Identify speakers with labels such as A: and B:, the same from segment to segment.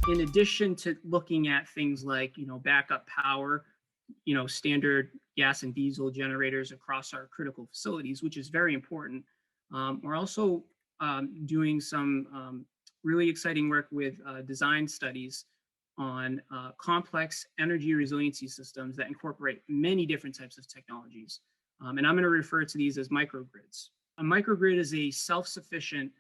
A: In addition to looking at things like, backup power, standard gas and diesel generators across our critical facilities, which is very important. We're also doing some really exciting work with design studies on complex energy resiliency systems that incorporate many different types of technologies. And I'm going to refer to these as microgrids. A microgrid is a self-sufficient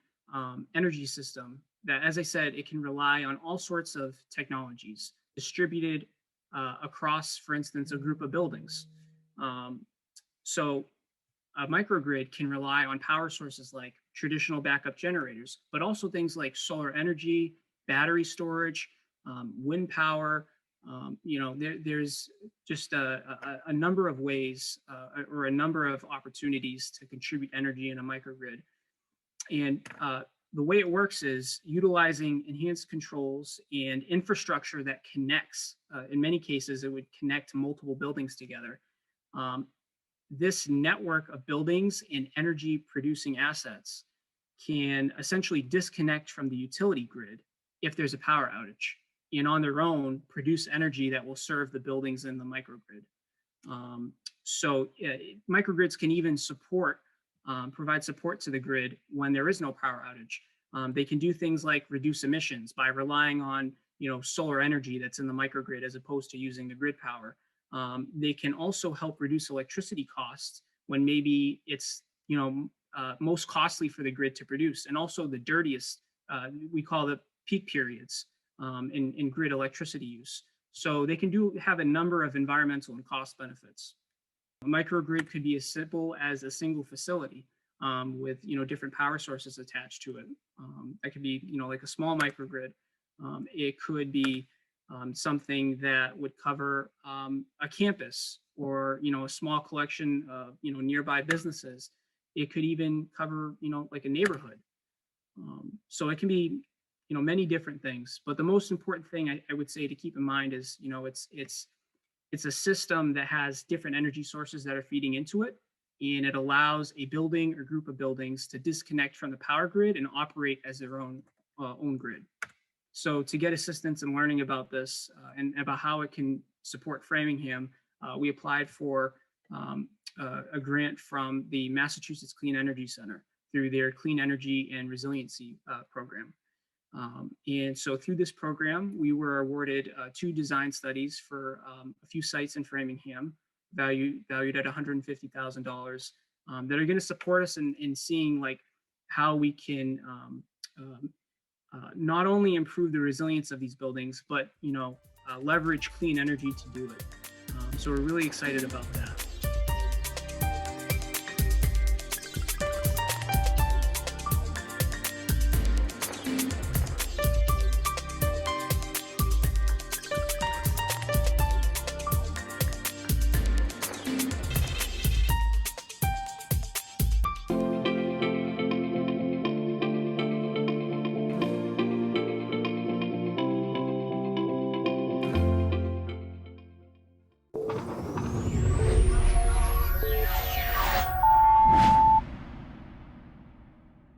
A: energy system that, as I said, it can rely on all sorts of technologies distributed across, for instance, a group of buildings. So a microgrid can rely on power sources like traditional backup generators, but also things like solar energy, battery storage, wind power. There's just a number of ways or a number of opportunities to contribute energy in a microgrid. And the way it works is utilizing enhanced controls and infrastructure that connects. In many cases, it would connect multiple buildings together. This network of buildings and energy producing assets can essentially disconnect from the utility grid if there's a power outage, and on their own produce energy that will serve the buildings in the microgrid. Microgrids can even provide support to the grid when there is no power outage. They can do things like reduce emissions by relying on solar energy that's in the microgrid as opposed to using the grid power. They can also help reduce electricity costs when maybe it's most costly for the grid to produce, and also the dirtiest, we call the peak periods in grid electricity use. So they can have a number of environmental and cost benefits. A microgrid could be as simple as a single facility with different power sources attached to it. That could be like a small microgrid. It could be something that would cover a campus or a small collection of nearby businesses. It could even cover like a neighborhood. So it can be many different things. But the most important thing I would say to keep in mind is it's a system that has different energy sources that are feeding into it, and it allows a building or group of buildings to disconnect from the power grid and operate as their own grid. So to get assistance in learning about this and about how it can support Framingham, we applied for a grant from the Massachusetts Clean Energy Center through their Clean Energy and Resiliency program. And so through this program, we were awarded 2 design studies for a few sites in Framingham, valued at $150,000, that are going to support us in seeing like how we can not only improve the resilience of these buildings, but leverage clean energy to do it. So we're really excited about that.